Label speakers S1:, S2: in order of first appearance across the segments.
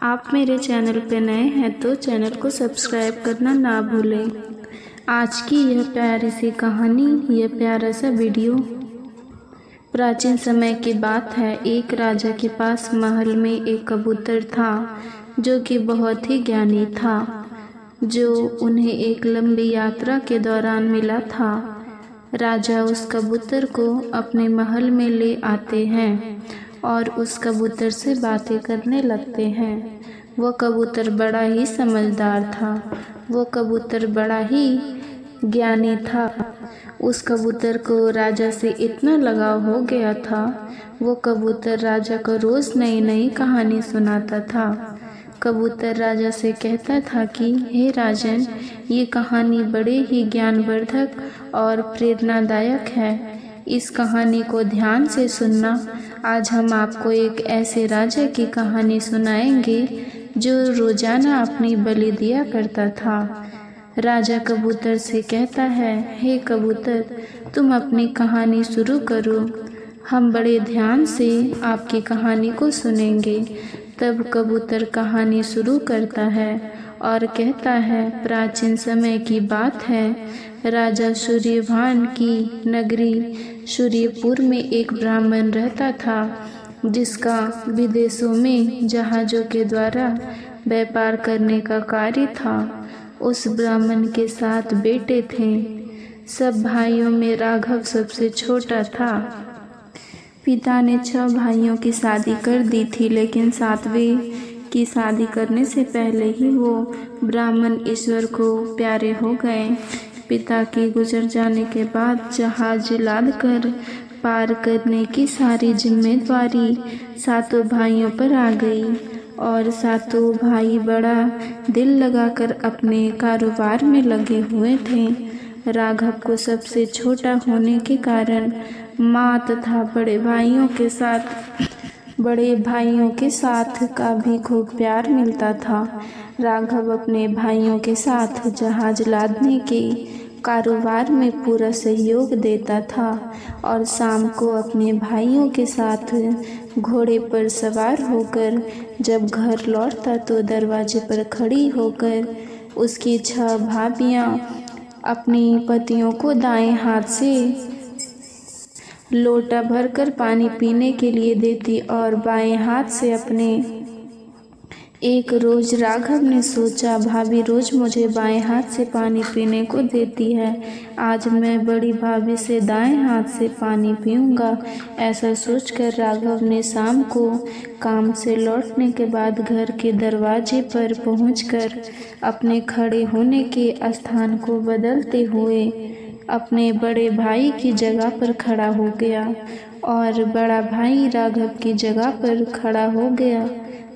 S1: आप मेरे चैनल पे नए हैं तो चैनल को सब्सक्राइब करना ना भूलें। आज की यह प्यारी सी कहानी, यह प्यारा सा वीडियो प्राचीन समय की बात है। एक राजा के पास महल में एक कबूतर था जो कि बहुत ही ज्ञानी था, जो उन्हें एक लंबी यात्रा के दौरान मिला था। राजा उस कबूतर को अपने महल में ले आते हैं और उस कबूतर से बातें करने लगते हैं। वह कबूतर बड़ा ही समझदार था, वो कबूतर बड़ा ही ज्ञानी था। उस कबूतर को राजा से इतना लगाव हो गया था, वो कबूतर राजा को रोज़ नई नई कहानी सुनाता था। कबूतर राजा से कहता था कि हे राजन, ये कहानी बड़े ही ज्ञानवर्धक और प्रेरणादायक है। इस कहानी को ध्यान से सुनना। आज हम आपको एक ऐसे राजा की कहानी सुनाएंगे जो रोजाना अपनी बलि दिया करता था। राजा कबूतर से कहता है, हे कबूतर, तुम अपनी कहानी शुरू करो, हम बड़े ध्यान से आपकी कहानी को सुनेंगे। तब कबूतर कहानी शुरू करता है और कहता है, प्राचीन समय की बात है। राजा सूर्यभान की नगरी सूर्यपुर में एक ब्राह्मण रहता था, जिसका विदेशों में जहाज़ों के द्वारा व्यापार करने का कार्य था। उस ब्राह्मण के 7 बेटे थे। सब भाइयों में राघव सबसे छोटा था। पिता ने 6 भाइयों की शादी कर दी थी, लेकिन 7वें की शादी करने से पहले ही वो ब्राह्मण ईश्वर को प्यारे हो गए। पिता के गुजर जाने के बाद जहाज लाद कर पार करने की सारी जिम्मेदारी 7 भाइयों पर आ गई और 7 भाई बड़ा दिल लगाकर अपने कारोबार में लगे हुए थे। राघव को सबसे छोटा होने के कारण माँ तथा बड़े भाइयों के साथ का भी खूब प्यार मिलता था। राघव अपने भाइयों के साथ जहाज लादने के कारोबार में पूरा सहयोग देता था और शाम को अपने भाइयों के साथ घोड़े पर सवार होकर जब घर लौटता तो दरवाजे पर खड़ी होकर उसकी 6 भाभियाँ अपनी पतियों को दाएं हाथ से लोटा भरकर पानी पीने के लिए देती और बाएं हाथ से अपने। एक रोज राघव ने सोचा, भाभी रोज मुझे बाएं हाथ से पानी पीने को देती है, आज मैं बड़ी भाभी से दाएं हाथ से पानी पीऊँगा। ऐसा सोचकर राघव ने शाम को काम से लौटने के बाद घर के दरवाजे पर पहुंचकर अपने खड़े होने के स्थान को बदलते हुए अपने बड़े भाई की जगह पर खड़ा हो गया और बड़ा भाई राघव की जगह पर खड़ा हो गया।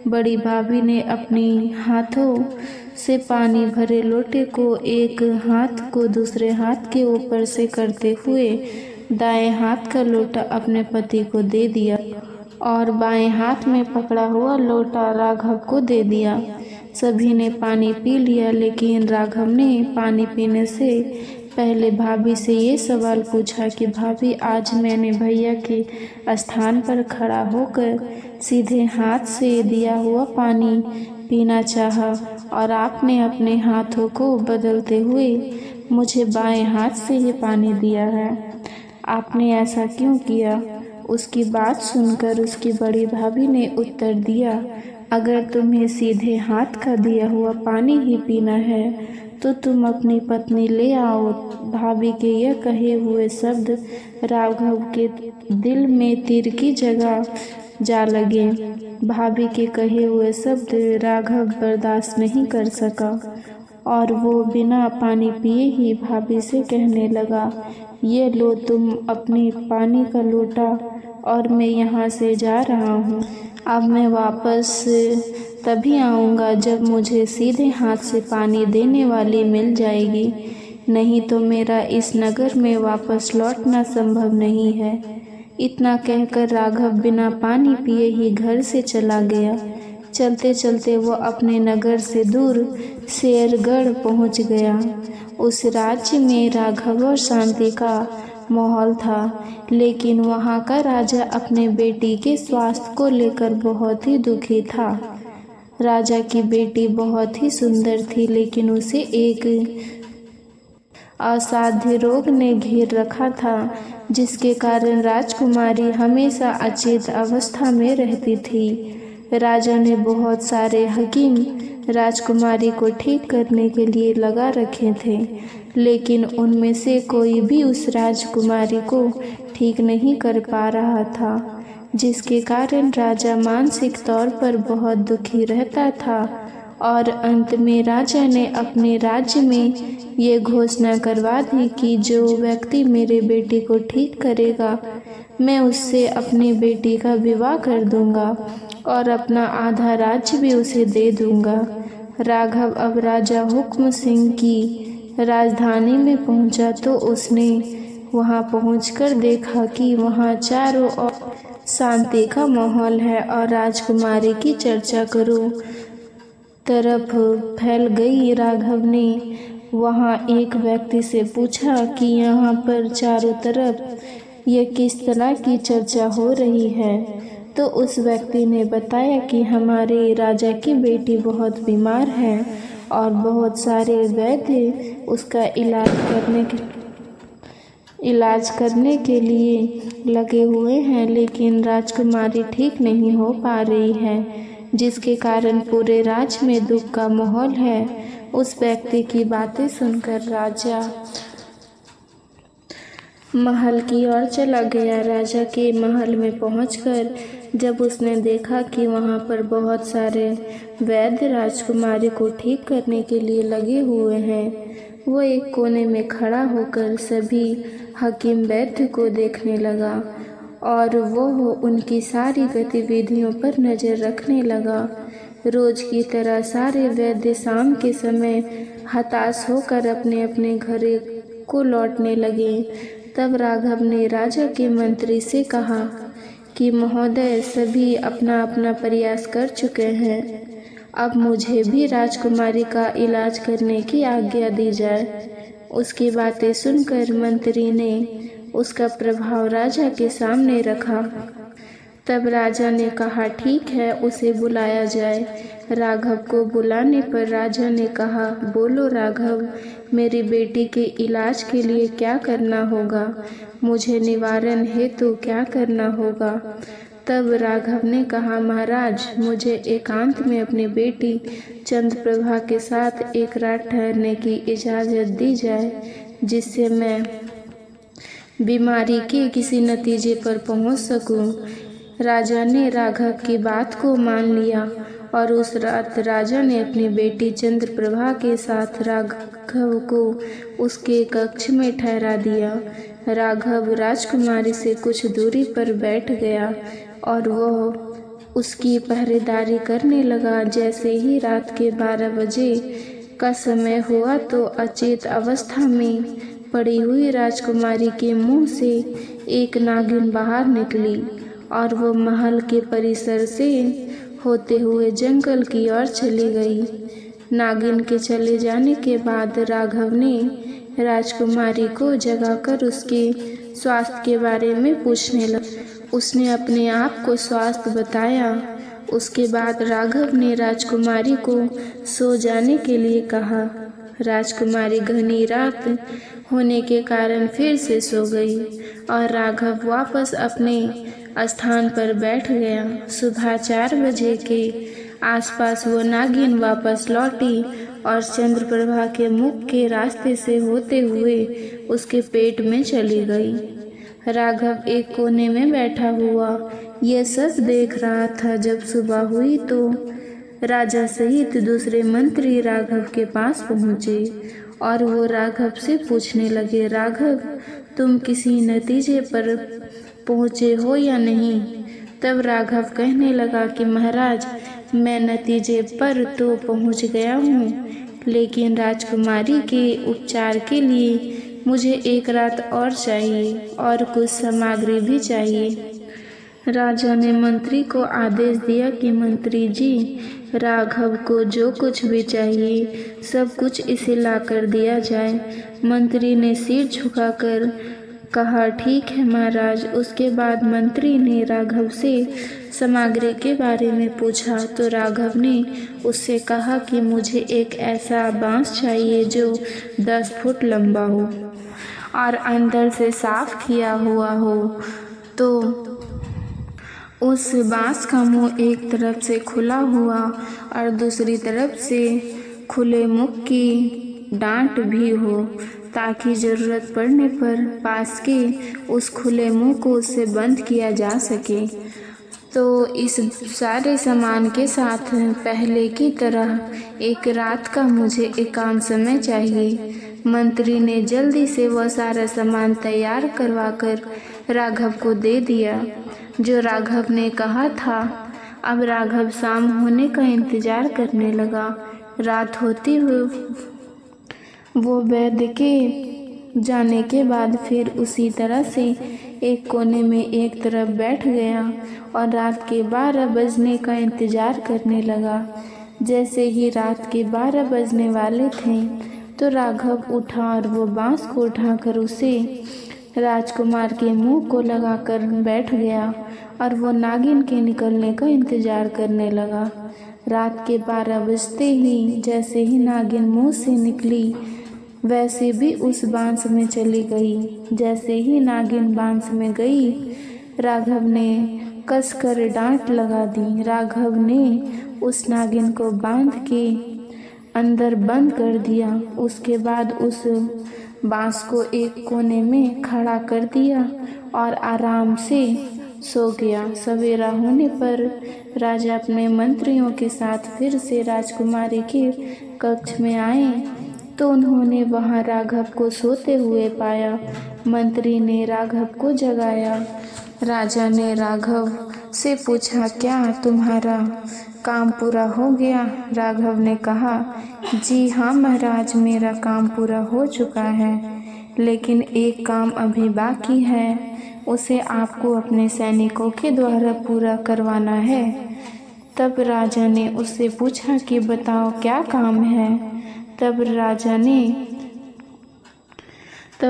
S1: बड़ी भाभी ने अपनी हाथों से पानी भरे लोटे को एक हाथ को दूसरे हाथ के ऊपर से करते हुए दाएं हाथ का लोटा अपने पति को दे दिया और बाएं हाथ में पकड़ा हुआ लोटा राघव को दे दिया। सभी ने पानी पी लिया, लेकिन राघव ने पानी पीने से पहले भाभी से ये सवाल पूछा कि भाभी, आज मैंने भैया के स्थान पर खड़ा होकर सीधे हाथ से दिया हुआ पानी पीना चाहा और आपने अपने हाथों को बदलते हुए मुझे बाएं हाथ से ये पानी दिया है, आपने ऐसा क्यों किया? उसकी बात सुनकर उसकी बड़ी भाभी ने उत्तर दिया, अगर तुम्हें सीधे हाथ का दिया हुआ पानी ही पीना है तो तुम अपनी पत्नी ले आओ। भाभी के यह कहे हुए शब्द राघव के दिल में तीर की जगह जा लगे। भाभी के कहे हुए शब्द राघव बर्दाश्त नहीं कर सका और वो बिना पानी पिए ही भाभी से कहने लगा, ये लो तुम अपनी पानी का लोटा और मैं यहाँ से जा रहा हूँ। अब मैं वापस तभी आऊँगा जब मुझे सीधे हाथ से पानी देने वाली मिल जाएगी, नहीं तो मेरा इस नगर में वापस लौटना संभव नहीं है। इतना कहकर राघव बिना पानी पिए ही घर से चला गया। चलते चलते वो अपने नगर से दूर शेरगढ़ पहुंच गया। उस राज्य में राघव और शांति का माहौल था, लेकिन वहाँ का राजा अपने बेटी के स्वास्थ्य को लेकर बहुत ही दुखी था। राजा की बेटी बहुत ही सुंदर थी, लेकिन उसे एक असाध्य रोग ने घेर रखा था, जिसके कारण राजकुमारी हमेशा अचेत अवस्था में रहती थी। राजा ने बहुत सारे हकीम राजकुमारी को ठीक करने के लिए लगा रखे थे, लेकिन उनमें से कोई भी उस राजकुमारी को ठीक नहीं कर पा रहा था, जिसके कारण राजा मानसिक तौर पर बहुत दुखी रहता था। और अंत में राजा ने अपने राज्य में ये घोषणा करवा दी कि जो व्यक्ति मेरे बेटी को ठीक करेगा, मैं उससे अपनी बेटी का विवाह कर दूंगा और अपना आधा राज्य भी उसे दे दूंगा। राघव अब राजा हुक्म सिंह की राजधानी में पहुंचा तो उसने वहां पहुंचकर देखा कि वहां चारों ओर शांति का माहौल है और राजकुमारी की चर्चा करो तरफ फैल गई। राघव ने वहां एक व्यक्ति से पूछा कि यहाँ पर चारों तरफ यह किस तरह की चर्चा हो रही है। तो उस व्यक्ति ने बताया कि हमारे राजा की बेटी बहुत बीमार है और बहुत सारे वैद्य उसका इलाज करने के लिए लगे हुए हैं, लेकिन राजकुमारी ठीक नहीं हो पा रही है, जिसके कारण पूरे राज्य में दुख का माहौल है। उस व्यक्ति की बातें सुनकर राजा महल की ओर चला गया। राजा के महल में पहुंचकर जब उसने देखा कि वहां पर बहुत सारे वैद्य राजकुमारी को ठीक करने के लिए लगे हुए हैं, वो एक कोने में खड़ा होकर सभी हकीम वैद्य को देखने लगा और वो उनकी सारी गतिविधियों पर नज़र रखने लगा। रोज की तरह सारे वैद्य शाम के समय हताश होकर अपने अपने घर को लौटने लगे। तब राघव ने राजा के मंत्री से कहा कि महोदय, सभी अपना अपना प्रयास कर चुके हैं, अब मुझे भी राजकुमारी का इलाज करने की आज्ञा दी जाए। उसकी बातें सुनकर मंत्री ने उसका प्रभाव राजा के सामने रखा। तब राजा ने कहा, ठीक है, उसे बुलाया जाए। राघव को बुलाने पर राजा ने कहा, बोलो राघव, मेरी बेटी के इलाज के लिए क्या करना होगा? मुझे निवारण हेतु क्या करना होगा? तब राघव ने कहा, महाराज, मुझे एकांत में अपनी बेटी चंद्रप्रभा के साथ एक रात ठहरने की इजाज़त दी जाए, जिससे मैं बीमारी के किसी नतीजे पर पहुंच सकूं। राजा ने राघव की बात को मान लिया और उस रात राजा ने अपनी बेटी चंद्रप्रभा के साथ राघव को उसके कक्ष में ठहरा दिया। राघव राजकुमारी से कुछ दूरी पर बैठ गया और वह उसकी पहरेदारी करने लगा। जैसे ही रात के 12 बजे का समय हुआ तो अचेत अवस्था में पड़ी हुई राजकुमारी के मुंह से एक नागिन बाहर निकली और वो महल के परिसर से होते हुए जंगल की ओर चली गई। नागिन के चले जाने के बाद राघव ने राजकुमारी को जगाकर उसके स्वास्थ्य के बारे में पूछने लगा। उसने अपने आप को स्वस्थ बताया। उसके बाद राघव ने राजकुमारी को सो जाने के लिए कहा। राजकुमारी घनी रात होने के कारण फिर से सो गई और राघव वापस अपने स्थान पर बैठ गया। सुबह 4 बजे के आसपास वो नागिन वापस लौटी और चंद्रप्रभा के मुख के रास्ते से होते हुए उसके पेट में चली गई। राघव एक कोने में बैठा हुआ यह सब देख रहा था। जब सुबह हुई तो राजा सहित दूसरे मंत्री राघव के पास पहुँचे और वो राघव से पूछने लगे, राघव, तुम किसी नतीजे पर पहुँचे हो या नहीं? तब राघव कहने लगा कि महाराज, मैं नतीजे पर तो पहुँच गया हूँ, लेकिन राजकुमारी के उपचार के लिए मुझे एक रात और चाहिए और कुछ सामग्री भी चाहिए। राजा ने मंत्री को आदेश दिया कि मंत्री जी, राघव को जो कुछ भी चाहिए सब कुछ इसे लाकर दिया जाए। मंत्री ने सिर झुकाकर कहा, ठीक है महाराज। उसके बाद मंत्री ने राघव से सामग्री के बारे में पूछा तो राघव ने उससे कहा कि मुझे एक ऐसा बांस चाहिए जो 10 फुट लंबा हो और अंदर से साफ किया हुआ हो। तो उस बांस का मुंह एक तरफ से खुला हुआ और दूसरी तरफ से खुले मुख की डांट भी हो, ताकि ज़रूरत पड़ने पर पास के उस खुले मुंह को उससे बंद किया जा सके। तो इस सारे सामान के साथ पहले की तरह एक रात का मुझे एकांत समय चाहिए। मंत्री ने जल्दी से वह सारा सामान तैयार करवाकर राघव को दे दिया जो राघव ने कहा था। अब राघव शाम होने का इंतजार करने लगा। रात होती हुई वो वैद्य के जाने के बाद फिर उसी तरह से एक कोने में एक तरफ बैठ गया और रात के 12 बजने का इंतजार करने लगा। जैसे ही रात के 12 बजने वाले थे तो राघव उठा और वो बांस को उठाकर उसे राजकुमार के मुंह को लगाकर बैठ गया और वो नागिन के निकलने का इंतजार करने लगा। रात के 12 बजते ही जैसे ही नागिन मुंह से निकली वैसे भी उस बांस में चली गई। जैसे ही नागिन बांस में गई राघव ने कसकर डांट लगा दी। राघव ने उस नागिन को बांध के अंदर बंद कर दिया। उसके बाद उस बांस को एक कोने में खड़ा कर दिया और आराम से सो गया। सवेरा होने पर राजा अपने मंत्रियों के साथ फिर से राजकुमारी के कक्ष में आए तो उन्होंने वहां राघव को सोते हुए पाया। मंत्री ने राघव को जगाया। राजा ने राघव से पूछा, क्या तुम्हारा काम पूरा हो गया? राघव ने कहा, जी हाँ महाराज, मेरा काम पूरा हो चुका है, लेकिन एक काम अभी बाकी है। उसे आपको अपने सैनिकों के द्वारा पूरा करवाना है। तब राजा ने उससे पूछा कि बताओ क्या काम है। तब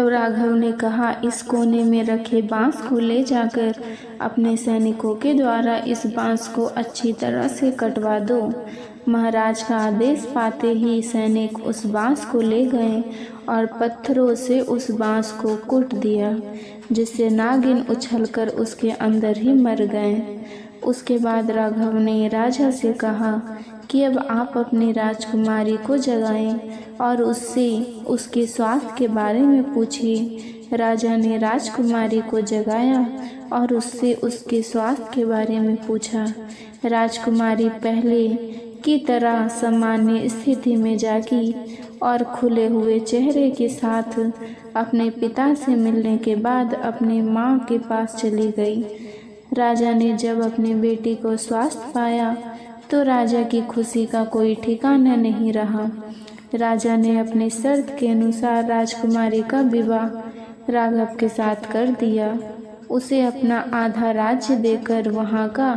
S1: राघव ने कहा, इस कोने में रखे बांस को ले जाकर अपने सैनिकों के द्वारा इस बांस को अच्छी तरह से कटवा दो। महाराज का आदेश पाते ही सैनिक उस बांस को ले गए और पत्थरों से उस बांस को कूट दिया, जिससे नागिन उछलकर उसके अंदर ही मर गए। उसके बाद राघव ने राजा से कहा कि अब आप अपनी राजकुमारी को जगाएं और उससे उसके स्वास्थ्य के बारे में पूछिए। राजा ने राजकुमारी को जगाया और उससे उसके स्वास्थ्य के बारे में पूछा। राजकुमारी पहले की तरह सामान्य स्थिति में जागी और खुले हुए चेहरे के साथ अपने पिता से मिलने के बाद अपनी माँ के पास चली गई। राजा ने जब अपनी बेटी को स्वस्थ पाया तो राजा की खुशी का कोई ठिकाना नहीं रहा। राजा ने अपनी शर्त के अनुसार राजकुमारी का विवाह राघव के साथ कर दिया। उसे अपना आधा राज्य देकर वहाँ का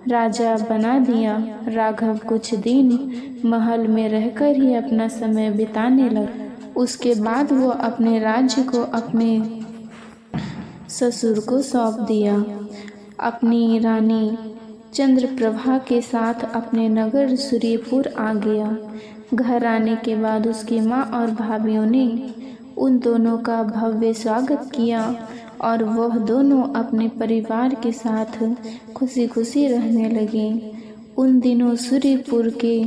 S1: राजा बना दिया। राघव कुछ दिन महल में रहकर ही अपना समय बिताने लगा। उसके बाद वो अपने राज्य को अपने ससुर को सौंप दिया। अपनी रानी चंद्रप्रभा के साथ अपने नगर सूर्यपुर आ गया। घर आने के बाद उसकी माँ और भाभियों ने उन दोनों का भव्य स्वागत किया और वह दोनों अपने परिवार के साथ खुशी खुशी रहने लगे। उन दिनों सूर्यपुर के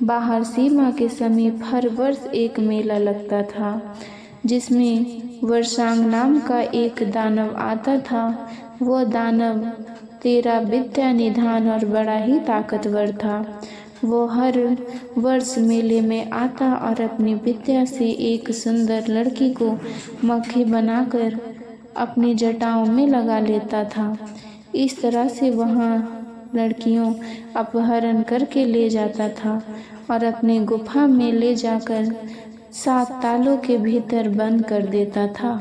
S1: बाहर सीमा के समीप हर वर्ष एक मेला लगता था, जिसमें वर्षांग नाम का एक दानव आता था। वह दानव तेरा विद्या निधान और बड़ा ही ताकतवर था। वो हर वर्ष मेले में आता और अपनी विद्या से एक सुंदर लड़की को मक्खी बनाकर अपनी जटाओं में लगा लेता था। इस तरह से वहाँ लड़कियों अपहरण करके ले जाता था और अपने गुफा में ले जाकर 7 तालों के भीतर बंद कर देता था।